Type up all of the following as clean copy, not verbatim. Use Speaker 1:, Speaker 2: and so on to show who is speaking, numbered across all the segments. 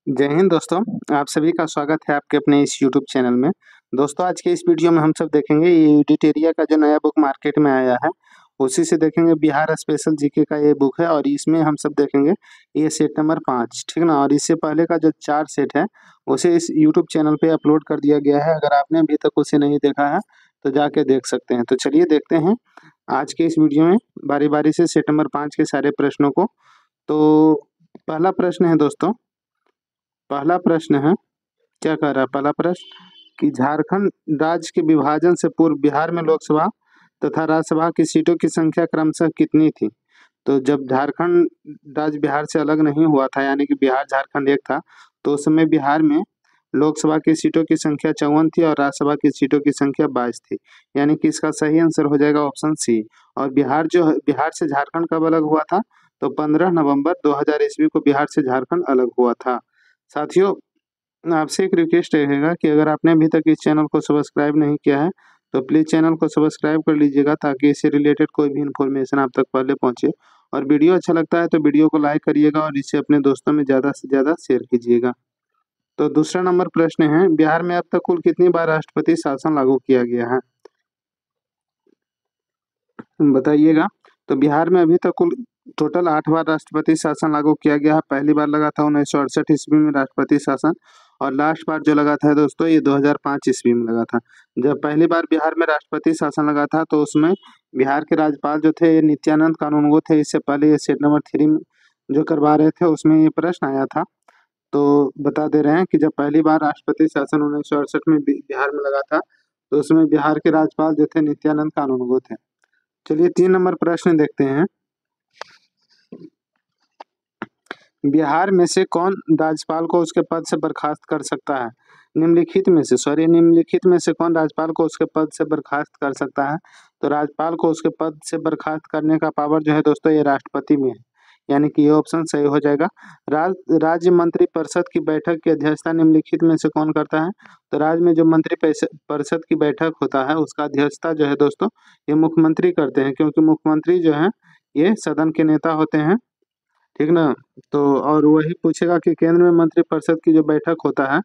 Speaker 1: जय हिंद दोस्तों। आप सभी का स्वागत है आपके अपने इस यूट्यूब चैनल में। दोस्तों आज के इस वीडियो में हम सब देखेंगे ये एडिटेरिया का जो नया बुक मार्केट में आया है, उसी से देखेंगे बिहार स्पेशल जीके का ये बुक है और इसमें हम सब देखेंगे ये सेट नंबर 5, ठीक ना। और इससे पहले का जो 4 सेट है उसे इस यूट्यूब चैनल पे अपलोड कर दिया गया है। अगर आपने अभी तक उसे नहीं देखा है तो जाके देख सकते हैं। तो चलिए देखते हैं आज के इस वीडियो में बारी-बारी से सेट नंबर 5 के सारे प्रश्नों को। तो पहला प्रश्न है दोस्तों, पहला प्रश्न है, क्या कह रहा है पहला प्रश्न कि झारखंड राज्य के विभाजन से पूर्व बिहार में लोकसभा तथा राज्यसभा की सीटों की संख्या क्रमशः कितनी थी। तो जब झारखंड राज्य बिहार से अलग नहीं हुआ था, यानी कि बिहार झारखंड एक था, तो उस समय बिहार में लोकसभा की सीटों की संख्या 54 थी और राज्यसभा की सीटों की संख्या 22 थी। यानी कि इसका सही आंसर हो जाएगा ऑप्शन सी। और बिहार से झारखंड कब अलग हुआ था, तो 15 नवंबर 2000 ईस्वी को बिहार से झारखंड अलग हुआ था। साथियों, आपसे एक रिक्वेस्ट रहेगा कि अगर आपने अभी तक इस चैनल को सब्सक्राइब नहीं किया है तो प्लीज़ चैनल को सब्सक्राइब कर लीजिएगा, ताकि इससे रिलेटेड कोई भी इन्फॉर्मेशन आप तक पहले पहुंचे। और वीडियो अच्छा लगता है तो वीडियो को लाइक करिएगा और इसे अपने दोस्तों में ज़्यादा से ज़्यादा शेयर कीजिएगा। तो दूसरा नंबर प्रश्न है, बिहार में अब तक कुल कितनी बार राष्ट्रपति शासन लागू किया गया है, बताइएगा। तो बिहार में अभी तक कुल टोटल 8 बार राष्ट्रपति शासन लागू किया गया है। पहली बार लगा था 1968 ईस्वी में राष्ट्रपति शासन, और लास्ट बार जो लगा था दोस्तों ये 2005 ईस्वी में लगा था। जब पहली बार बिहार में राष्ट्रपति शासन लगा था तो उसमें बिहार के राज्यपाल जो थे ये नित्यानंद कानूनगो थे। इससे पहले ये सेट नंबर 3 में जो करवा रहे थे उसमें ये प्रश्न आया था। तो बता दे रहे हैं कि जब पहली बार राष्ट्रपति शासन 1968 में बिहार में लगा था तो उसमें बिहार के राज्यपाल जो थे नित्यानंद कानूनगो थे। चलिए 3 नंबर प्रश्न देखते हैं। बिहार में से कौन राज्यपाल को उसके पद से बर्खास्त कर सकता है। निम्नलिखित में से कौन राज्यपाल को उसके पद से बर्खास्त कर सकता है। तो राज्यपाल को उसके पद से बर्खास्त करने का पावर जो है दोस्तों ये राष्ट्रपति में है, यानी कि ये ऑप्शन सही हो जाएगा। राज्य मंत्री परिषद की बैठक की अध्यक्षता निम्नलिखित में से कौन करता है। तो राज्य में जो मंत्री परिषद की बैठक होता है उसका अध्यक्षता जो है दोस्तों ये मुख्यमंत्री करते हैं, क्योंकि मुख्यमंत्री जो है ये सदन के नेता होते हैं, ठीक ना। तो और वही पूछेगा कि केंद्र में मंत्रिपरिषद की जो बैठक होता है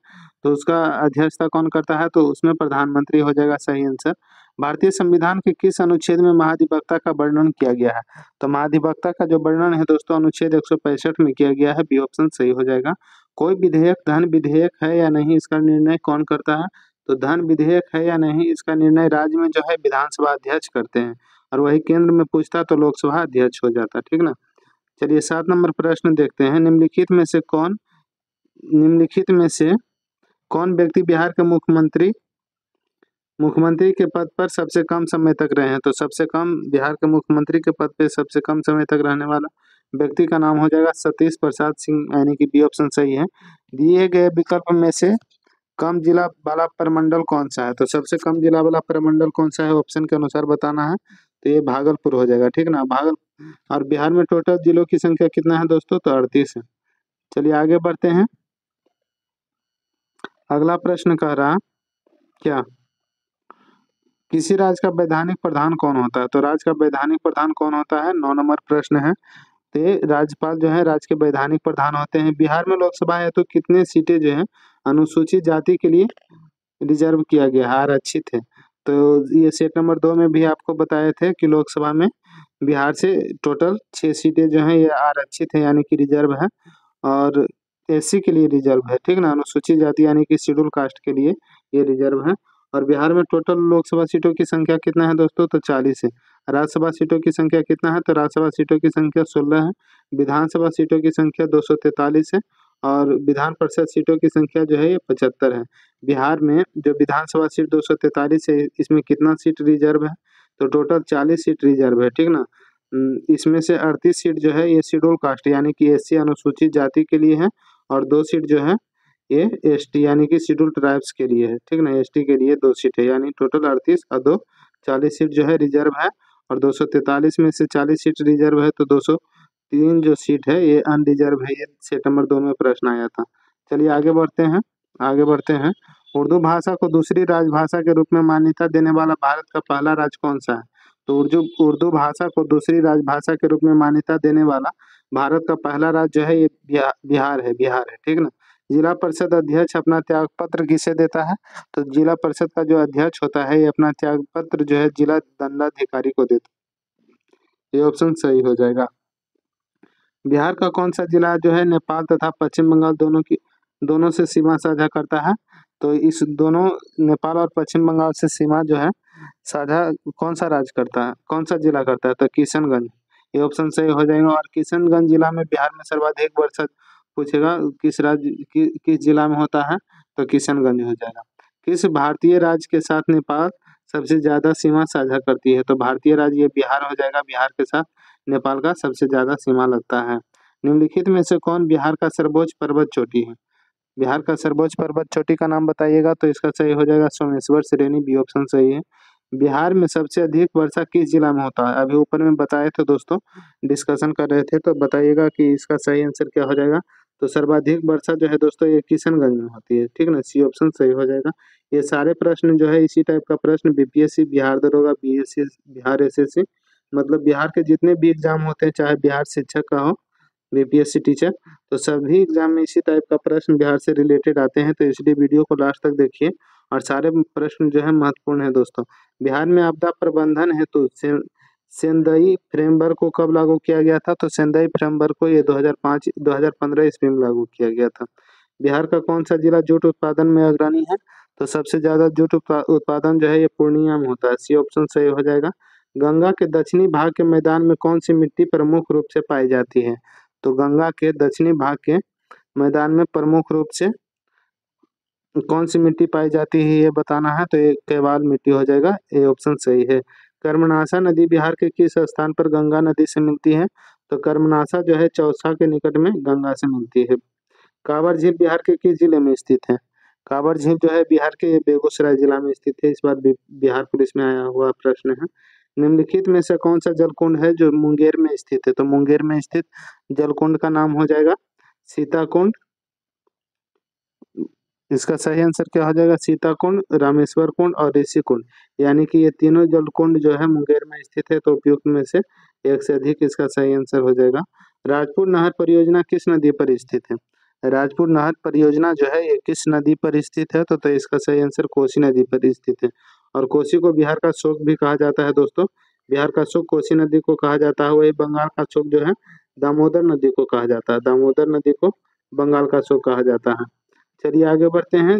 Speaker 1: तो उसका अध्यक्षता कौन करता है, तो उसमें प्रधानमंत्री हो जाएगा सही आंसर। भारतीय संविधान के किस अनुच्छेद में महाधिवक्ता का वर्णन किया गया है। तो महाधिवक्ता का जो वर्णन है दोस्तों अनुच्छेद 165 में किया गया है, बी ऑप्शन सही हो जाएगा। कोई विधेयक धन विधेयक है या नहीं इसका निर्णय कौन करता है। तो धन विधेयक है या नहीं इसका निर्णय राज्य में जो है विधानसभा अध्यक्ष करते हैं, और वही केंद्र में पूछता तो लोकसभा अध्यक्ष हो जाता, ठीक ना। चलिए 7 नंबर प्रश्न देखते हैं। निम्नलिखित में से कौन व्यक्ति बिहार के मुख्यमंत्री के पद पर सबसे कम समय तक रहे हैं। तो सबसे कम बिहार के मुख्यमंत्री के पद पे सबसे कम समय तक रहने वाला व्यक्ति का नाम हो जाएगा सतीश प्रसाद सिंह, यानी कि बी ऑप्शन सही है। दिए गए विकल्प में से कम जिला वाला प्रमंडल कौन सा है। तो सबसे कम जिला वाला प्रमंडल कौन सा है ऑप्शन के अनुसार बताना है। तो ये भागलपुर हो जाएगा, ठीक ना। और बिहार में टोटल जिलों की संख्या कितना है दोस्तों, तो 38 है। चलिए आगे बढ़ते हैं। अगला प्रश्न कह रहा क्या किसी राज्य का वैधानिक प्रधान कौन होता है। तो राज्य का वैधानिक प्रधान कौन होता है, 9 नंबर प्रश्न है। तो ये राज्यपाल जो है राज्य के वैधानिक प्रधान होते हैं। बिहार में लोकसभा है तो कितने सीटें जो है अनुसूचित जाति के लिए रिजर्व किया गया है, आरक्षित है। तो ये सेट नंबर 2 में भी आपको बताए थे कि लोकसभा में बिहार से टोटल 6 सीटें जो हैं ये आरक्षित है, यानी कि रिजर्व है। और एससी के लिए रिजर्व है, ठीक ना। अनुसूचित जाति यानी कि शेड्यूल कास्ट के लिए ये रिजर्व है। और बिहार में टोटल लोकसभा सीटों की संख्या कितना है दोस्तों, तो 40 है। राज्यसभा सीटों की संख्या कितना है, तो राज्यसभा सीटों की संख्या 16 है। विधानसभा सीटों की संख्या 243 है। और विधान परिषद सीटों की संख्या जो है ये 75 है। बिहार में जो विधानसभा सीट 243 है इसमें कितना सीट रिजर्व है, तो टोटल 40 सीट रिजर्व है, ठीक ना। इसमें से 38 सीट जो है ये शेड्यूल कास्ट यानी कि एससी अनुसूचित जाति के लिए है, और 2 सीट जो है ये एसटी यानी कि शेड्यूल ट्राइब्स के लिए है, ठीक ना। एसटी के लिए 2 सीट है, यानी टोटल 38 और 2 40 सीट जो है रिजर्व है। और 243 में से 40 सीट रिजर्व है तो 203 जो सीट है ये अनरिजर्व है। ये सेट नंबर 2 में प्रश्न आया था। चलिए आगे बढ़ते हैं। उर्दू भाषा को दूसरी राजभाषा के रूप में मान्यता देने वाला भारत का पहला राज्य कौन सा है। तो उर्दू भाषा को दूसरी राजभाषा के रूप में मान्यता देने वाला भारत का पहला राज्य जो है ये बिहार है, ठीक ना। जिला परिषद अध्यक्ष अपना त्याग पत्र किसे देता है? तो जिला परिषद का जो अध्यक्ष होता है ये अपना त्याग पत्र जो है जिला दंडाधिकारी को देता है। ये ऑप्शन सही हो जाएगा। बिहार का कौन सा जिला जो है नेपाल तथा पश्चिम बंगाल दोनों से सीमा साझा करता है? तो इस दोनों नेपाल और पश्चिम बंगाल से सीमा जो है साझा कौन सा राज्य करता है, कौन सा जिला करता है? तो किशनगंज। ये ऑप्शन सही हो जाएगा। और किशनगंज जिला में बिहार में सर्वाधिक वर्षा पूछेगा किस किस जिला में होता है? तो किशनगंज हो जाएगा। किस भारतीय राज्य के साथ नेपाल सबसे ज्यादा सीमा साझा करती है? तो भारतीय राज्य ये बिहार हो जाएगा। बिहार के साथ नेपाल का सबसे ज्यादा सीमा लगता है। निम्नलिखित में से कौन बिहार का सर्वोच्च पर्वत चोटी है? बिहार का सर्वोच्च पर्वत चोटी का नाम बताइएगा। तो इसका सही हो जाएगा सोमेश्वर श्रेणी, बी ऑप्शन सही है। बिहार में सबसे अधिक वर्षा किस जिला में होता है? अभी ऊपर में बताए थे दोस्तों, डिस्कशन कर रहे थे, तो बताइएगा कि इसका सही आंसर क्या हो जाएगा। तो सर्वाधिक वर्षा जो है दोस्तों ये किशनगंज में होती है, ठीक ना, सी ऑप्शन सही हो जाएगा। ये सारे प्रश्न जो है इसी टाइप का प्रश्न बीपीएससी, बिहार दरोगा, बीएससी, बिहार एसएससी, मतलब बिहार के जितने भी एग्जाम होते हैं, चाहे बिहार शिक्षक का हो, बीपीएससी टीचर, तो सभी एग्जाम में इसी टाइप का प्रश्न बिहार से रिलेटेड आते हैं। तो इसलिए वीडियो को लास्ट तक देखिए और सारे प्रश्न जो है महत्वपूर्ण है दोस्तों। बिहार में आपदा प्रबंधन हेतु सेंदई फ्रेमवर्क को कब लागू किया गया था? तो सेंदई फ्रेमवर्क को ये 2015 ईस्वी में लागू किया गया था। बिहार का कौन सा जिला जूट उत्पादन में अग्रणी है? तो सबसे ज्यादा जूट उत्पादन जो है ये पूर्णिया में होता है, सी ऑप्शन सही हो जाएगा। गंगा के दक्षिणी भाग के मैदान में कौन सी मिट्टी प्रमुख रूप से पाई जाती है? तो गंगा के दक्षिणी भाग के मैदान में प्रमुख रूप से कौन सी मिट्टी पाई जाती है ये बताना है। तो ये केवाल मिट्टी हो जाएगा, ये ऑप्शन सही है। कर्मनाशा नदी बिहार के किस स्थान पर गंगा नदी से मिलती है? तो कर्मनाशा जो है चौसा के निकट में गंगा से मिलती है। कांवर झील बिहार के किस जिले में स्थित है? कांवर झील जो है बिहार के बेगूसराय जिला में स्थित है। इस बार बिहार पुलिस में आया हुआ प्रश्न है। निम्नलिखित में से कौन सा जलकुंड है जो मुंगेर में स्थित है? तो मुंगेर में स्थित जलकुंड का नाम हो जाएगा सीताकुंड। इसका सही आंसर क्या हो जाएगा? सीताकुंड, रामेश्वर कुंड और ऋषि कुंड, यानी कि ये तीनों जलकुंड जो है मुंगेर में स्थित है। तो उपयुक्त में से एक से अधिक इसका सही आंसर हो जाएगा। राजपुर नहर परियोजना किस नदी पर स्थित है? राजपुर नहर परियोजना जो है ये किस नदी पर स्थित है? तो इसका सही आंसर कोसी नदी पर स्थित है। और कोसी को बिहार का शोक भी कहा जाता है दोस्तों। बिहार का शोक कोसी नदी को कहा जाता है। वही बंगाल का शोक जो है दामोदर नदी को कहा जाता है। दामोदर नदी को बंगाल का शोक कहा जाता है। चलिए आगे बढ़ते हैं।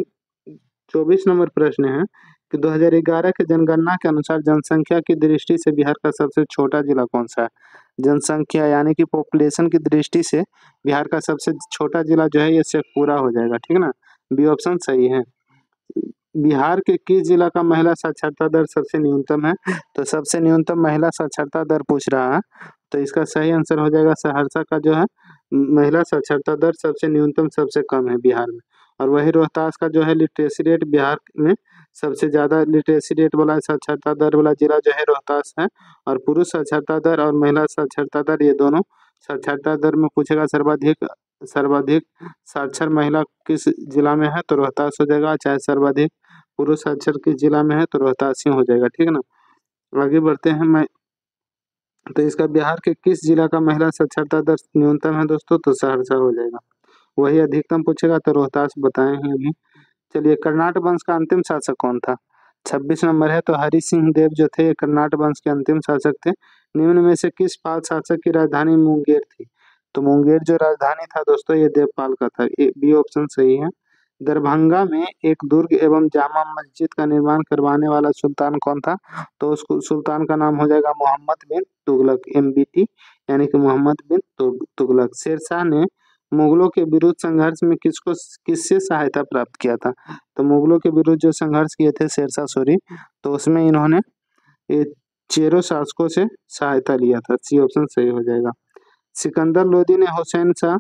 Speaker 1: 24 नंबर प्रश्न है कि 2011 के जनगणना के अनुसार जनसंख्या की दृष्टि से बिहार का सबसे छोटा जिला कौन सा है? जनसंख्या यानी कि पॉपुलेशन की दृष्टि से बिहार का सबसे छोटा जिला जो है ये शेखपुरा हो जाएगा, ठीक ना, बी ऑप्शन सही है। बिहार के किस जिला का महिला साक्षरता दर सबसे न्यूनतम है? तो सबसे न्यूनतम महिला साक्षरता दर पूछ रहा है। तो इसका सही आंसर हो जाएगा सहरसा का जो है महिला साक्षरता दर सबसे न्यूनतम सबसे कम है बिहार में। और वही रोहतास का जो है लिटरेसी रेट बिहार में सबसे ज्यादा लिटरेसी रेट वाला साक्षरता दर वाला जिला जो है रोहतास है। और पुरुष साक्षरता दर और महिला साक्षरता दर ये दोनों साक्षरता दर में पूछेगा सर्वाधिक सर्वाधिक साक्षर महिला किस जिला में है? तो रोहतास हो जाएगा। चाहे सर्वाधिक पुरुष साक्षर किस जिला में है? तो रोहतास ही हो जाएगा, ठीक है ना। आगे बढ़ते हैं। मैं तो इसका बिहार के किस जिला का महिला साक्षरता दर न्यूनतम है दोस्तों? तो सहरसा हो जाएगा। वही अधिकतम पूछेगा तो रोहतास बताए हैं अभी। चलिए कर्नाट वंश का अंतिम शासक कौन था? 26 नंबर है। तो हरि सिंह देव जो थे कर्नाट वंश के अंतिम शासक थे। निम्न में से किस पाल शासक की राजधानी मुंगेर थी? तो मुंगेर जो राजधानी था दोस्तों ये देवपाल का था, बी ऑप्शन सही है। दरभंगा में एक दुर्ग एवं जामा मस्जिद का निर्माण करवाने वाला सुल्तान कौन था? तो उसको सुल्तान का नाम हो जाएगा मोहम्मद बिन तुगलक, एमबीटी, यानी कि मोहम्मद बिन तुगलक। शेरशाह ने मुगलों के विरुद्ध संघर्ष में किससे सहायता प्राप्त किया था? तो मुगलों के विरुद्ध जो संघर्ष किए थे शेरशाह सूरी, तो उसमें इन्होंने ये चेरो शासकों से सहायता लिया था, सी ऑप्शन सही हो जाएगा। सिकंदर लोदी ने हुसैन शाह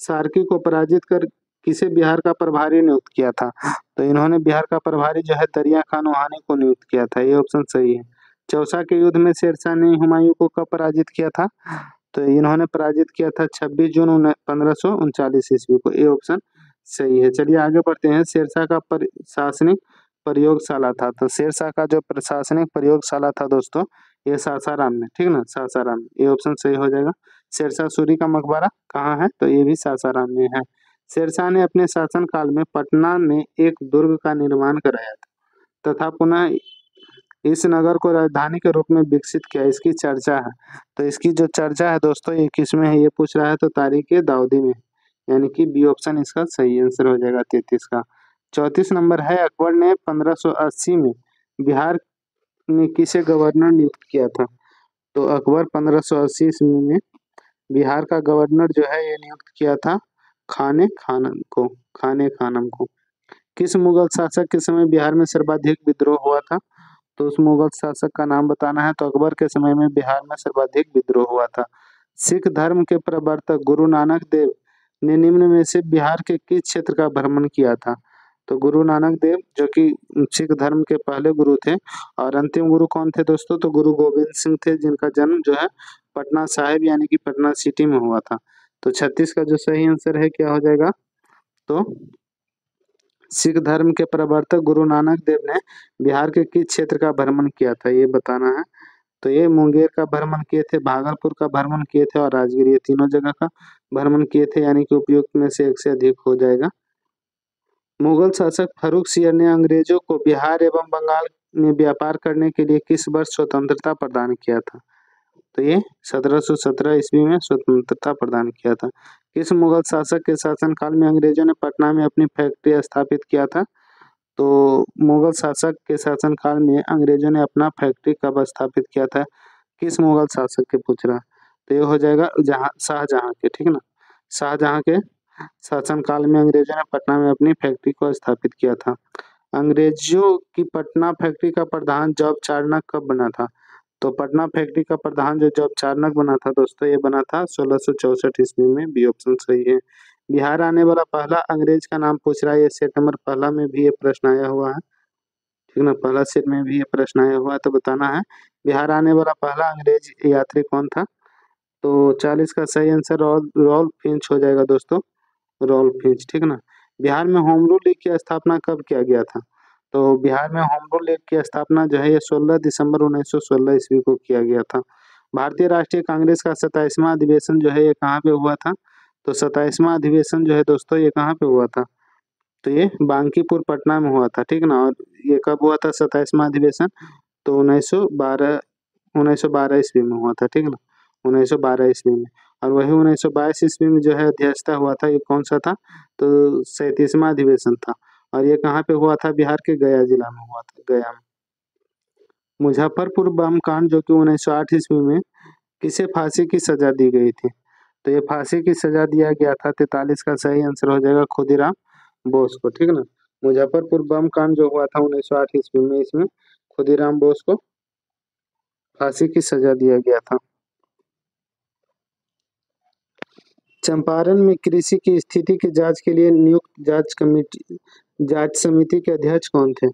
Speaker 1: सार्की को पराजित कर किसे बिहार का प्रभारी नियुक्त किया था? तो इन्होंने बिहार का प्रभारी जो है दरिया खान वहानी को नियुक्त किया था, ये ऑप्शन सही है। चौसा के युद्ध में शेरशाह ने हुमायूं को कब पराजित किया था? तो इन्होंने पराजित किया था 26 जून 1539 ईस्वी को, ये ऑप्शन सही है। चलिए आगे बढ़ते हैं। शेरशाह का प्रशासनिक प्रयोगशाला था, तो शेरशाह का जो प्रशासनिक प्रयोगशाला था दोस्तों ये सासाराम में, ठीक ना, सासाराम, ये ऑप्शन सही हो जाएगा। शेरशाह सूरी का मकबरा कहाँ है? तो ये भी सासाराम में है। शेरशाह ने अपने शासनकाल में पटना में एक दुर्ग का निर्माण कराया था तथा पुनः इस नगर को राजधानी के रूप में विकसित किया, इसकी चर्चा है। तो इसकी जो चर्चा है दोस्तों, ये किसमें है ये पूछ रहा है, तो तारीख दाऊदी में, यानी कि बी ऑप्शन इसका सही आंसर हो जाएगा 33 का। 34 नंबर है, अकबर ने 1580 में बिहार में किसे गवर्नर नियुक्त किया था। तो अकबर 1580 ईस्वी में बिहार का गवर्नर जो है ये नियुक्त किया था खाने खानम को। किस मुगल शासक के समय बिहार में सर्वाधिक विद्रोह हुआ था। तो उस मुगल शासक का नाम बताना है। तो अकबर के समय में बिहार में सर्वाधिक विद्रोह हुआ था। सिख धर्म के प्रवर्तक गुरु नानक देव ने निम्न में से बिहार के किस क्षेत्र का भ्रमण किया था। तो गुरु नानक देव जो कि सिख धर्म के पहले गुरु थे, और अंतिम गुरु कौन थे दोस्तों, तो गुरु गोविंद सिंह थे, जिनका जन्म जो है पटना साहिब यानी कि पटना सिटी में हुआ था। तो 36 का जो सही आंसर है क्या हो जाएगा, तो सिख धर्म के प्रवर्तक गुरु नानक देव ने बिहार के किस क्षेत्र का भ्रमण किया था ये बताना है। तो ये मुंगेर का भ्रमण किए थे, भागलपुर का भ्रमण किए थे और राजगीर, ये तीनों जगह का भ्रमण किए थे, यानी कि उपयुक्त में से एक से अधिक हो जाएगा। मुगल शासक फर्रुख सियर ने अंग्रेजों को बिहार एवं बंगाल में व्यापार करने के लिए किस वर्ष स्वतंत्रता प्रदान किया था। तो ये 1717 ईस्वी में स्वतंत्रता प्रदान किया था। किस मुगल शासक के शासनकाल में अंग्रेजों ने पटना में अपनी फैक्ट्री स्थापित किया था। तो मुगल शासक के शासनकाल में अंग्रेजों ने अपना फैक्ट्री कब स्थापित किया था, किस मुगल शासक के पूछ रहा है। तो ये हो जाएगा जहाँ शाहजहाँ के, ठीक है ना। शाहजहाँ के शासनकाल में अंग्रेजों ने पटना में अपनी फैक्ट्री को स्थापित किया था। अंग्रेजों की पटना फैक्ट्री का प्रधान जॉब चार्नक कब बना था। तो पटना फैक्ट्री का प्रधान जो जॉब चार्नक बना था दोस्तों, ये बना था 1664 ईस्वी में, बी ऑप्शन सही है। बिहार आने वाला पहला अंग्रेज का नाम पूछ रहा है, ये सेट नंबर पहला में भी ये प्रश्न आया हुआ है, ठीक ना। पहला सेट में भी ये प्रश्न आया हुआ है, तो बताना है बिहार आने वाला पहला अंग्रेज यात्री कौन था। तो 40 का सही आंसर रॉल्फ फिंच हो जाएगा दोस्तों, रॉल्फ फिंच, ठीक ना। बिहार में होम रूल लीग की स्थापना कब किया गया था। तो बिहार में होम रूल लीग की स्थापना जो है ये 16 दिसंबर 1916 ईस्वी को किया गया था। भारतीय राष्ट्रीय कांग्रेस का 27वां अधिवेशन जो है ये कहाँ पे हुआ था। तो 27वां अधिवेशन जो है दोस्तों ये कहाँ पे हुआ था, तो ये बांकीपुर पटना में हुआ था, ठीक ना। और ये कब हुआ था 27वां अधिवेशन, तो 1912 ईस्वी में हुआ था, ठीक ना, 1912 ईस्वी में। और वही 1922 ईस्वी में जो है अध्यक्षता हुआ था, ये कौन सा था, तो 37वां अधिवेशन था। और ये कहाँ पे हुआ था, बिहार के गया जिला में हुआ था, गया में। मुजफ्फरपुर बम कांड जो कि 1908 ईस्वी में किसे फांसी की सजा दी गई थी। तो ये फांसी की सजा दिया गया था, 43 का सही आंसर हो जाएगा खुदीराम बोस को, ठीक ना। मुजफ्फरपुर बम कांड जो हुआ था 1908 ईस्वी में, इसमें खुदीराम बोस को फांसी की सजा दिया गया था। चंपारण में कृषि की स्थिति की जांच के लिए नियुक्त जांच समिति के अध्यक्ष कौन थे।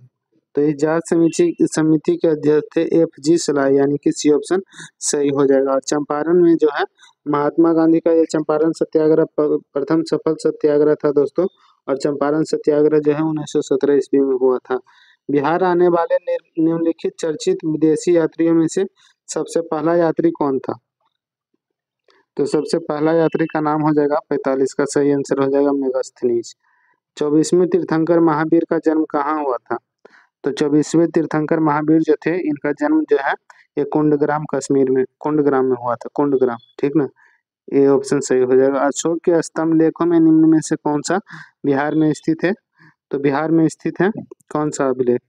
Speaker 1: तो इस जांच समिति के अध्यक्ष थे FG सलाह, यानी कि सी ऑप्शन सही हो जाएगा। और चंपारण में जो है महात्मा गांधी का ये चंपारण सत्याग्रह प्रथम सफल सत्याग्रह था दोस्तों। और चंपारण सत्याग्रह जो है 1917 ईस्वी में हुआ था। बिहार आने वाले निम्नलिखित चर्चित विदेशी यात्रियों में से सबसे पहला यात्री कौन था। तो सबसे पहला यात्री का नाम हो जाएगा, 45 का सही आंसर हो जाएगा मेगास्थनीज। 24वें तीर्थंकर महावीर का जन्म कहाँ हुआ था। तो 24वें तीर्थंकर महावीर जो थे, इनका जन्म जो है ये कुंडग्राम कश्मीर में, कुंडग्राम में हुआ था, कुंडग्राम, ठीक ना। ये ऑप्शन सही हो जाएगा। अशोक के स्तंभ लेखों में निम्न में से कौन सा बिहार में स्थित है। तो बिहार में स्थित है कौन सा अभिलेख,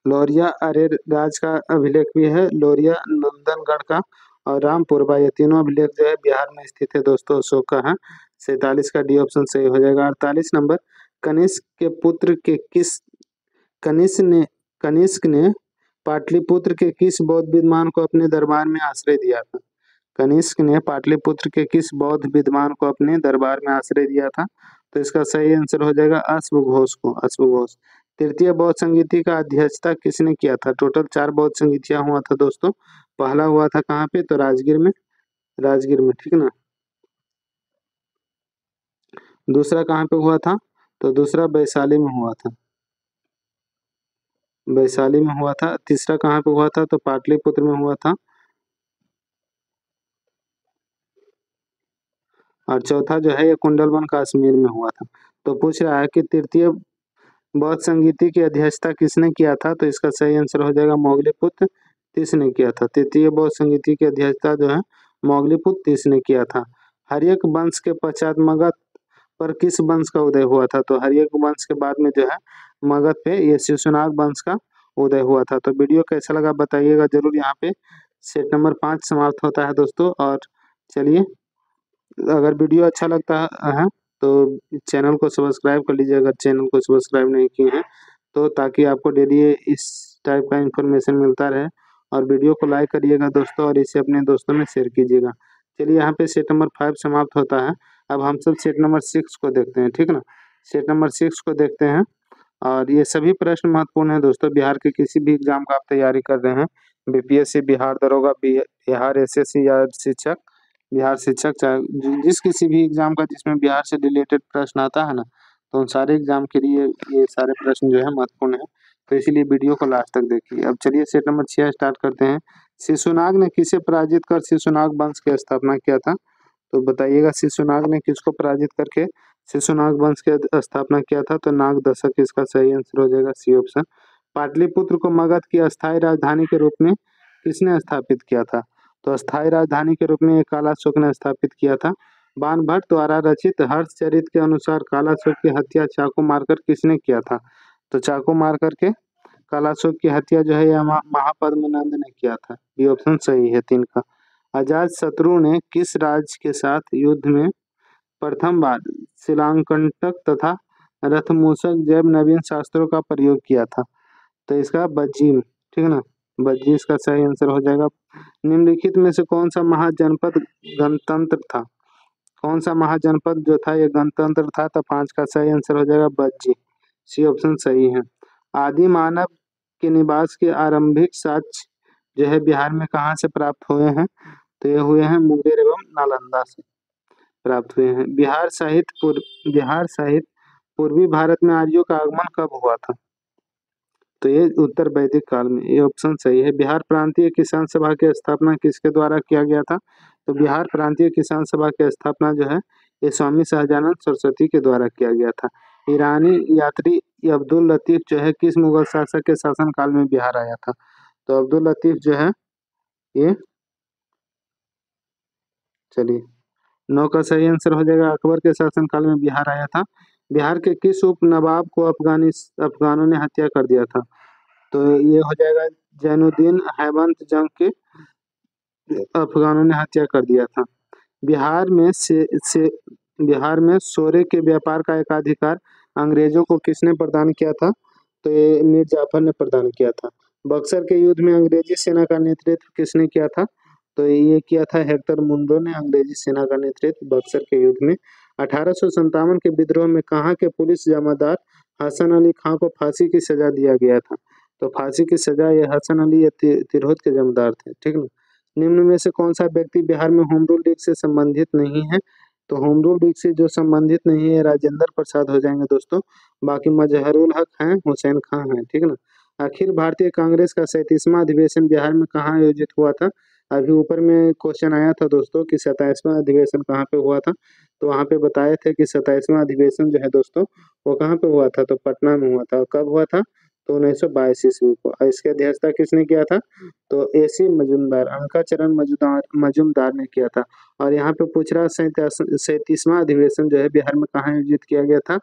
Speaker 1: लौरिया अरेर राज का अभिलेख भी है, लौरिया नंदनगढ़ का और रामपुरवा, ये तीनों अभिलेख जो है बिहार में स्थित है दोस्तों, अशोक का है। 47 का डी ऑप्शन सही हो जाएगा। 48 नंबर, कनिष्क के पुत्र के किस कनिष्क ने कनिष्क ने पाटलिपुत्र के किस बौद्ध विद्वान को अपने दरबार में आश्रय दिया था। कनिष्क ने पाटलिपुत्र के किस बौद्ध विद्वान को अपने दरबार में आश्रय दिया था। तो इसका सही आंसर हो जाएगा अश्वघोष को, अश्वघोष। तृतीय बौद्ध संगीति का अध्यक्षता किसने किया था। टोटल 4 बौद्ध संगीतियां हुआ था दोस्तों। पहला हुआ था कहाँ पे, तो राजगीर में, राजगीर में, ठीक ना। दूसरा कहाँ पे हुआ था, तो दूसरा वैशाली में हुआ था, वैशाली में हुआ था। तीसरा कहाँ पे हुआ था, तो पाटलिपुत्र में हुआ था। और चौथा जो है ये कुंडलवन कश्मीर में हुआ था। तो पूछ रहा है कि तृतीय बौद्ध संगीति की अध्यक्षता किसने किया था, तो इसका सही आंसर हो जाएगा मोगलीपुत्र तीस ने किया था। तृतीय बौद्ध संगीति की अध्यक्षता जो है मोगलीपुत्र तीस ने किया था। हर्यक वंश के पश्चात मगध पर किस वंश का उदय हुआ था, तो हर्यक वंश के बाद में जो है मगध पे ये शिशुनाग वंश का उदय हुआ था। तो वीडियो कैसा लगा बताइएगा जरूर। यहाँ पे सेट नंबर 5 समाप्त होता है दोस्तों। और चलिए, अगर वीडियो अच्छा लगता है तो चैनल को सब्सक्राइब कर लीजिए अगर चैनल को सब्सक्राइब नहीं किए हैं तो, ताकि आपको डेली इस टाइप का इंफॉर्मेशन मिलता रहे। और वीडियो को लाइक करिएगा दोस्तों और इसे अपने दोस्तों में शेयर कीजिएगा। चलिए, यहाँ पे सेट नंबर 5 समाप्त होता है। अब हम सब सेट नंबर 6 को देखते हैं, ठीक ना। सेट नंबर 6 को देखते हैं। और ये सभी प्रश्न महत्वपूर्ण है दोस्तों। बिहार के किसी भी एग्जाम का आप तैयारी कर रहे हैं, बीपीएससी, बिहार दरोगा, बिहार एसएससी या शिक्षक, बिहार शिक्षक, चाहे जिस किसी भी एग्जाम का जिसमें बिहार से रिलेटेड प्रश्न आता है ना, तो उन सारे एग्जाम के लिए ये सारे प्रश्न जो है महत्वपूर्ण है। तो इसीलिए वीडियो को लास्ट तक देखिए। अब चलिए सेट नंबर 6 स्टार्ट करते हैं। शिशुनाग ने किसे पराजित कर शिशुनाग वंश की स्थापना किया था, तो बताइएगा शिशुनाग ने किसको पराजित करके शिशुनाग वंश की स्थापना किया था, तो नाग दशक इसका सही आंसर हो जाएगा, सी ऑप्शन। पाटलिपुत्र को मगध की अस्थायी राजधानी के रूप में किसने स्थापित किया था, तो अस्थायी राजधानी के रूप में ये कालाशोक ने स्थापित किया था। बाणभट्ट द्वारा रचित हर्षचरित के अनुसार कालाशोक की हत्या चाकू मारकर किसने किया था, तो चाकू मार करके कालाशोक की हत्या जो है यह महापद्मनंद ने किया था। ये ऑप्शन सही है 3 का। अजात शत्रु ने किस राज्य के साथ युद्ध में प्रथम बार शिलांकटक तथा रथमूसक जैव नवीन शास्त्रों का प्रयोग किया था, तो इसका बज्जीम, ठीक है ना, बज्जी इसका सही आंसर हो जाएगा। निम्नलिखित में से कौन सा महाजनपद गणतंत्र था, कौन सा महाजनपद जो था ये गणतंत्र था, तो 5 का सही आंसर हो जाएगा बज्जी, सी ऑप्शन सही है। आदि मानव के निवास के आरंभिक साक्ष्य जो है बिहार में कहाँ से प्राप्त हुए हैं, तो ये हुए हैं मुंगेर एवं नालंदा से प्राप्त हुए हैं। बिहार सहित पूर्वी भारत में आर्यों का आगमन कब हुआ था, तो ये उत्तर वैदिक काल में, ये ऑप्शन सही है। बिहार प्रांतीय किसान सभा की स्थापना किसके द्वारा किया गया था, तो बिहार प्रांतीय किसान सभा की स्थापना जो है ये स्वामी सहजानंद सरस्वती के द्वारा किया गया था। ईरानी यात्री अब्दुल लतीफ जो है किस मुगल शासक के शासन काल में बिहार आया था, तो अब्दुल लतीफ जो है ये, चलिए 9 का सही आंसर हो जाएगा, अकबर के शासनकाल में बिहार आया था। बिहार के किस उप नवाब को अफगानों ने हत्या कर दिया था, तो ये हो जाएगा जैनुद्दीन हैबंत जंग के अफगानों ने हत्या कर दिया था। बिहार में बिहार में सोरे के व्यापार का एकाधिकार अंग्रेजों को किसने प्रदान किया था, तो ये मीर जाफर ने प्रदान किया था। बक्सर के युद्ध में अंग्रेजी सेना का नेतृत्व किसने किया था, तो ये किया था हेक्टर मुंडो ने अंग्रेजी सेना का नेतृत्व बक्सर के युद्ध में। 1857 के विद्रोह में कहाँ के पुलिस जमादार हसन अली खां को फांसी की सजा दिया गया था, तो फांसी की सजा ये हसन अली या तिरहुत के जमादार थे, ठीक ना। निम्न में से कौन सा व्यक्ति बिहार में होम रूल लीग से संबंधित नहीं है, तो होम रूल लीग से जो संबंधित नहीं है राजेंद्र प्रसाद हो जाएंगे दोस्तों। बाकी मजहरुल हक हैं, हुसैन खां हैं, ठीक ना। अखिल भारतीय कांग्रेस का 37वां अधिवेशन बिहार में कहाँ आयोजित हुआ था, अभी ऊपर में क्वेश्चन आया था दोस्तों कि 27वां अधिवेशन कहाँ पे हुआ था, तो वहाँ पे बताए थे कि 27वां अधिवेशन जो है दोस्तों वो कहाँ पे हुआ था, तो पटना में हुआ था। कब हुआ था, तो 1922 ईस्वी को। और इसकी अध्यक्षता किसने किया था, तो एसी मजूमदार, अंकाचरण मजूमदार ने किया था। और यहाँ पे पूछ रहा है 37वां अधिवेशन जो है बिहार में कहाँ आयोजित किया गया था,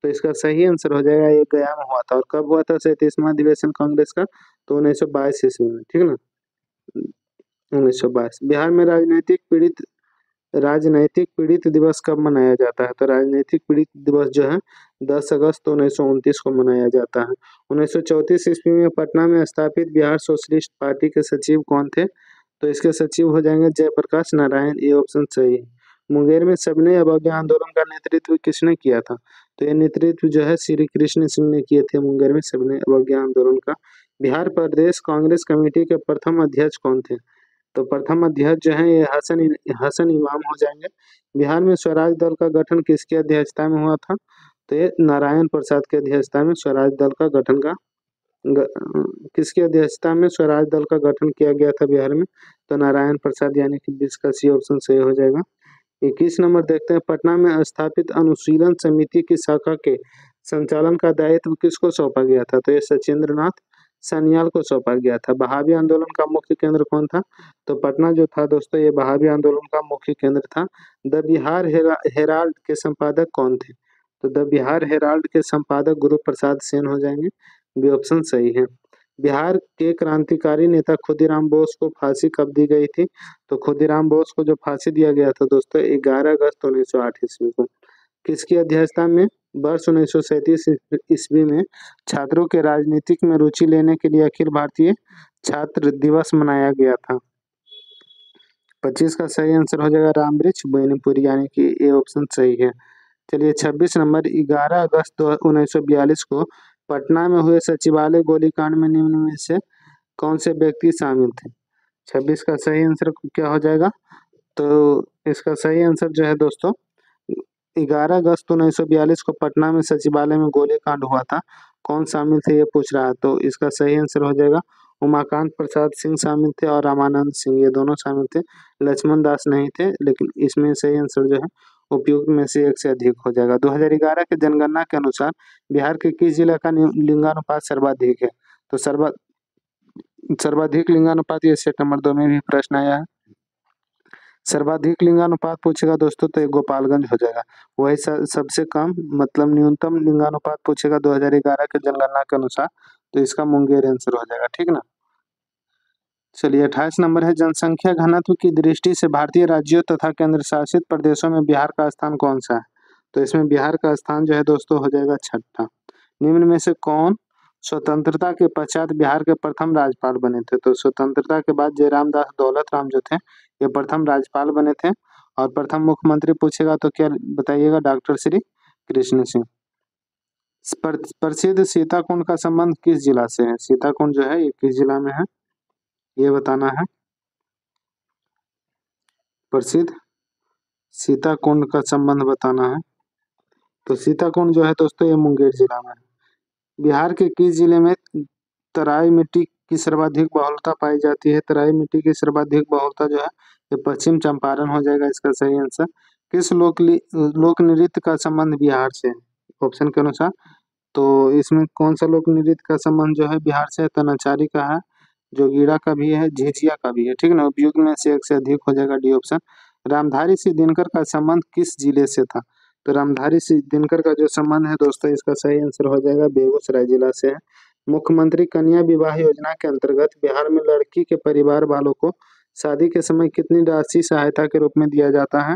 Speaker 1: तो इसका सही आंसर हो जाएगा ये गया में हुआ था। और कब हुआ था 37वां अधिवेशन कांग्रेस का, तो 1922 ईस्वी में, ठीक है ना, 1922। बिहार में राजनैतिक पीड़ित दिवस कब मनाया जाता है, तो राजनैतिक पीड़ित दिवस जो है 10 अगस्त 1929 को मनाया जाता है। 1934 ईस्वी में पटना में स्थापित बिहार सोशलिस्ट पार्टी के सचिव कौन थे, तो इसके सचिव हो जाएंगे जयप्रकाश नारायण, ये ऑप्शन सही है। मुंगेर में सबने अवज्ञा आंदोलन का नेतृत्व किसने किया था, तो ये नेतृत्व जो है श्री कृष्ण सिंह ने किए थे मुंगेर में सबने अवज्ञा आंदोलन का। बिहार प्रदेश कांग्रेस कमेटी के प्रथम अध्यक्ष कौन थे, तो प्रथम अध्यक्ष जो है ये हसन इमाम हो जाएंगे। बिहार में स्वराज दल का गठन किसकी अध्यक्षता में हुआ था, तो ये नारायण प्रसाद की अध्यक्षता में स्वराज दल का गठन ग, किसकी अध्यक्षता में स्वराज दल का गठन किया गया था बिहार में, तो नारायण प्रसाद, यानी कि 20 का सी ऑप्शन सही हो जाएगा। 21 नंबर देखते हैं, पटना में स्थापित अनुशीलन समिति की शाखा के संचालन का दायित्व किसको सौंपा गया था? तो ये सचिंद्र नाथ सान्याल को सौंपा गया था। बहावी आंदोलन का मुख्य केंद्र कौन था? तो पटना जो था दोस्तों, ये बहावी आंदोलन का मुख्य केंद्र था। द बिहार हेराल्ड के संपादक कौन थे? तो द बिहार हेराल्ड के संपादक गुरु प्रसाद सेन हो जाएंगे। बी ऑप्शन सही है। बिहार के क्रांतिकारी नेता खुदीराम बोस को फांसी कब दी गई थी? तो खुदीराम बोस को जो फांसी दिया गया था दोस्तों, 11 अगस्त 1908 ईस्वी को। किसकी अध्यक्षता में वर्ष 1937 ईस्वी में छात्रों के राजनीतिक में रुचि लेने के लिए अखिल भारतीय छात्र दिवस मनाया गया था? 25 का सही आंसर हो जाएगा रामवृक्ष बेनीपुरी, यानी कि ए ऑप्शन सही है। चलिए 26 नंबर, 11 अगस्त 1942 को पटना में हुए सचिवालय गोलीकांड में निम्न में से कौन से व्यक्ति शामिल थे? 26 का सही आंसर क्या हो जाएगा? तो इसका सही आंसर जो है दोस्तों, 11 अगस्त 1942 को पटना में सचिवालय में गोलीकांड हुआ था, कौन शामिल थे ये पूछ रहा है। तो इसका सही आंसर हो जाएगा उमाकांत प्रसाद सिंह शामिल थे और रामानंद सिंह, ये दोनों शामिल थे। लक्ष्मण दास नहीं थे, लेकिन इसमें सही आंसर जो है उपयुक्त में से एक से अधिक हो जाएगा। 2011 के जनगणना के अनुसार बिहार के किस जिला का लिंगानुपात सर्वाधिक है? तो सर्वाधिक लिंगानुपात, ये सेट नंबर 2 में भी प्रश्न आया है। सर्वाधिक लिंगानुपात पूछेगा दोस्तों तो ये गोपालगंज हो जाएगा। वही सबसे कम मतलब न्यूनतम लिंगानुपात पूछेगा 2011 के जनगणना के अनुसार, तो इसका मुंगेर आंसर हो जाएगा, ठीक ना। चलिए 28 नंबर है, जनसंख्या घनत्व की दृष्टि से भारतीय राज्यों तथा केंद्र शासित प्रदेशों में बिहार का स्थान कौन सा है? तो इसमें बिहार का स्थान जो है दोस्तों हो जाएगा 6ठा। निम्न में से कौन स्वतंत्रता के पश्चात बिहार के प्रथम राज्यपाल बने थे? तो स्वतंत्रता के बाद जयराम दास दौलत राम जो थे, ये प्रथम राज्यपाल बने थे। और प्रथम मुख्यमंत्री पूछेगा तो क्या बताइएगा? डॉक्टर श्री कृष्ण सिंह। प्रसिद्ध सीताकुंड का संबंध किस जिला से है? सीताकुंड जो है ये किस जिला में है, ये बताना है। प्रसिद्ध सीताकुंड का संबंध बताना है। तो सीताकुंड जो है दोस्तों ये मुंगेर जिला में है। बिहार के किस जिले में तराई मिट्टी की सर्वाधिक बहुलता पाई जाती है? तराई मिट्टी की सर्वाधिक बहुलता जो है ये पश्चिम चंपारण हो जाएगा इसका सही आंसर। किस लोक नृत्य का संबंध बिहार से है? ऑप्शन के अनुसार तो इसमें कौन सा लोक नृत्य का संबंध जो है बिहार से? तो नचारी का है, जोगीड़ा का भी है, झिझिया का भी है, ठीक ना। उपयुक्त में से एक से अधिक हो जाएगा डी ऑप्शन। रामधारी सिंह दिनकर का संबंध किस जिले से था? तो रामधारी सिंह दिनकर का जो संबंध है दोस्तों, इसका सही आंसर हो जाएगा बेगूसराय जिला से है। मुख्यमंत्री कन्या विवाह योजना के अंतर्गत बिहार में लड़की के परिवार वालों को शादी के समय कितनी राशि सहायता के रूप में दिया जाता है?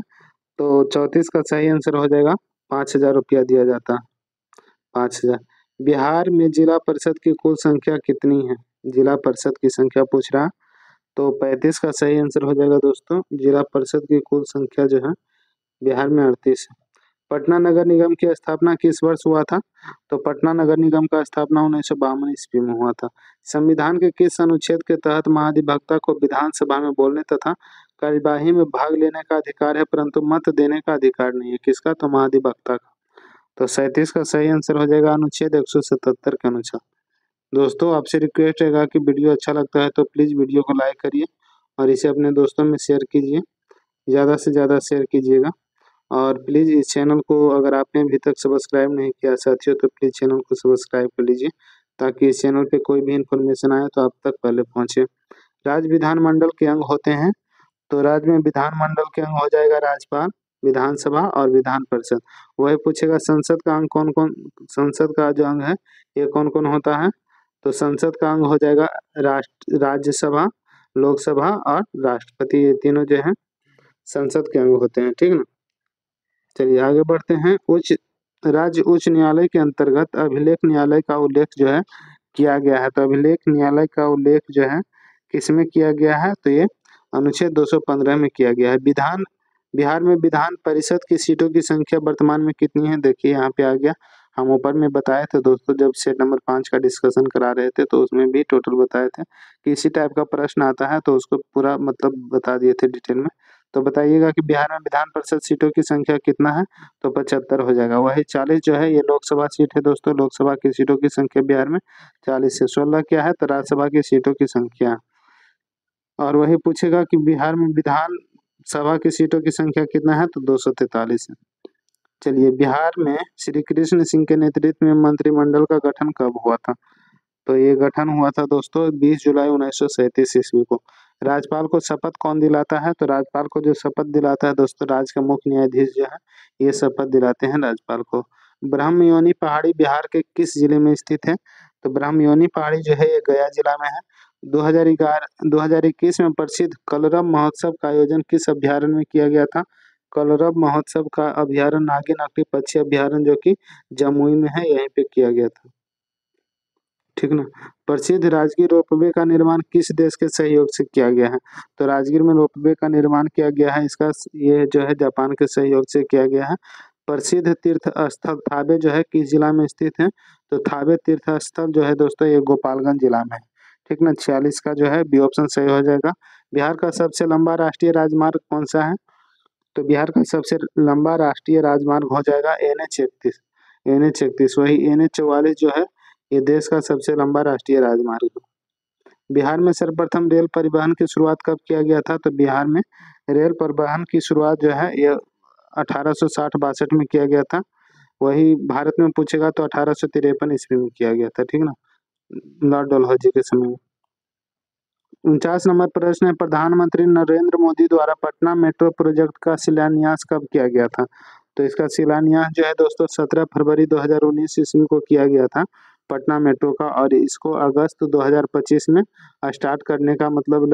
Speaker 1: तो 34 का सही आंसर हो जाएगा 5,000 रुपया दिया जाता है। 5,000। बिहार में जिला परिषद की कुल संख्या कितनी है? जिला परिषद की संख्या पूछ रहा है, तो 35 का सही आंसर हो जाएगा दोस्तों। जिला परिषद की कुल संख्या जो है बिहार में 38 है। पटना नगर निगम की स्थापना किस वर्ष हुआ था? तो पटना नगर निगम का स्थापना 1952 ईस्वी में हुआ था। संविधान के किस अनुच्छेद के तहत महाधिवक्ता को विधानसभा में बोलने तथा कार्यवाही में भाग लेने का अधिकार है, परंतु मत देने का अधिकार नहीं है? किसका? तो महाधिवक्ता का। तो 37 का सही आंसर हो जाएगा अनुच्छेद 177 के अनुसार। दोस्तों आपसे रिक्वेस्ट रहेगा कि वीडियो अच्छा लगता है तो प्लीज़ वीडियो को लाइक करिए और इसे अपने दोस्तों में शेयर कीजिए, ज़्यादा से ज़्यादा शेयर कीजिएगा। और प्लीज़ इस चैनल को अगर आपने अभी तक सब्सक्राइब नहीं किया साथियों, तो प्लीज़ चैनल को सब्सक्राइब कर लीजिए, ताकि इस चैनल पे कोई भी इन्फॉर्मेशन आए तो आप तक पहले पहुँचे। राज्य विधानमंडल के अंग होते हैं, तो राज्य में विधानमंडल के अंग हो जाएगा राज्यपाल, विधानसभा और विधान परिषद। वही पूछेगा संसद का अंग कौन कौन, संसद का जो अंग है ये कौन कौन होता है? तो संसद का अंग हो जाएगा राज्यसभा, लोकसभा और राष्ट्रपति, ये तीनों जो है संसद के अंग होते हैं, ठीक ना। चलिए आगे बढ़ते हैं। राज्य उच्च न्यायालय के अंतर्गत अभिलेख न्यायालय का उल्लेख जो है किया गया है। तो अभिलेख न्यायालय का उल्लेख जो है किसमें किया गया है? तो ये अनुच्छेद 215 में किया गया है। बिहार में विधान परिषद की सीटों की संख्या वर्तमान में कितनी है? देखिए यहाँ पे आ गया, हम ऊपर में बताए थे दोस्तों जब सेट नंबर 5 का डिस्कशन करा रहे थे, तो उसमें भी टोटल बताए थे कि इसी टाइप का प्रश्न आता है तो उसको पूरा मतलब बता दिए थे डिटेल में। तो बताइएगा कि बिहार में विधान परिषद सीटों की संख्या कितना है? तो 75 हो जाएगा। वही 40 जो है ये लोकसभा सीट है दोस्तों, लोकसभा की सीटों की संख्या बिहार में 40 है। 16 क्या है? तो राज्यसभा की सीटों की संख्या। और वही पूछेगा कि बिहार में विधान सभा की सीटों की संख्या कितना है, तो 243 है। चलिए, बिहार में श्री कृष्ण सिंह के नेतृत्व में मंत्रिमंडल का गठन कब हुआ था, तो ये गठन हुआ था दोस्तों 20 जुलाई 1937 ईस्वी को। राज्यपाल को शपथ कौन दिलाता है, तो राज्यपाल को जो शपथ दिलाता है दोस्तों, राज्य का मुख्य न्यायाधीश जो है ये शपथ दिलाते हैं राज्यपाल को। ब्रह्मयोनी पहाड़ी बिहार के किस जिले में स्थित है, तो ब्रह्मयोनी पहाड़ी जो है ये गया जिला में है। 2021 में प्रसिद्ध कलरव महोत्सव का आयोजन किस अभ्यारण्य में किया गया था, कलरव महोत्सव का अभ्यारण्य नागिन अक्टी पक्षी अभ्यारण्य जो कि जमुई में है, यहीं पे किया गया था। ठीक ना। प्रसिद्ध राजगीर रोपवे का निर्माण किस देश के सहयोग से किया गया है, तो राजगीर में रोपवे का निर्माण किया गया है, इसका ये जो है जापान के सहयोग से किया गया है। प्रसिद्ध तीर्थ स्थल थाबे जो है किस जिला में स्थित है, तो थाबे तीर्थ स्थल जो है दोस्तों ये गोपालगंज जिला में है। ठीक ना, 46 का जो है बी ऑप्शन सही हो जाएगा। बिहार का सबसे लंबा राष्ट्रीय राजमार्ग कौन सा है, तो बिहार का सबसे लंबा राष्ट्रीय राजमार्ग हो जाएगा NH 31। वही NH 44 जो है ये देश का सबसे लंबा राष्ट्रीय राजमार्ग है। बिहार में सर्वप्रथम रेल परिवहन की शुरुआत कब किया गया था, तो बिहार में रेल परिवहन की शुरुआत जो है ये 1860-62 में किया गया था। वही भारत में पूछेगा तो 1853 ईस्वी में किया गया था। ठीक ना, लॉर्ड डलहौजी के समय में। 49 नंबर प्रश्न है, प्रधानमंत्री नरेंद्र मोदी द्वारा पटना मेट्रो प्रोजेक्ट का शिलान्यास कब किया गया था, तो इसका शिलान्यास जो है दोस्तों 17 फरवरी 2019 ईस्वी को किया गया था पटना मेट्रो का, और इसको अगस्त 2025 में स्टार्ट करने का मतलब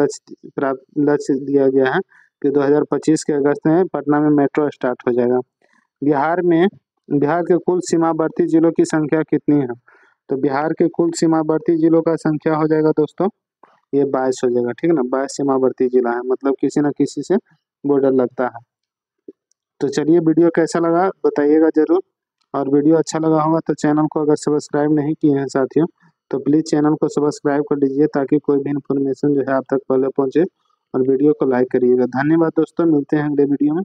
Speaker 1: लक्ष्य दिया गया है कि 2025 के अगस्त में पटना में मेट्रो स्टार्ट हो जाएगा। बिहार के कुल सीमावर्ती जिलों की संख्या कितनी है, तो बिहार के कुल सीमावर्ती जिलों का संख्या हो जाएगा दोस्तों ये 22 हो जाएगा। ठीक है ना, 22 सीमावर्ती जिला है, मतलब किसी न किसी से बॉर्डर लगता है। तो चलिए, वीडियो कैसा लगा बताइएगा जरूर, और वीडियो अच्छा लगा होगा तो चैनल को अगर सब्सक्राइब नहीं किए हैं साथियों तो प्लीज़ चैनल को सब्सक्राइब कर लीजिए ताकि कोई भी इन्फॉर्मेशन जो है आप तक पहले पहुंचे, और वीडियो को लाइक करिएगा। धन्यवाद दोस्तों, मिलते हैं अगले वीडियो में।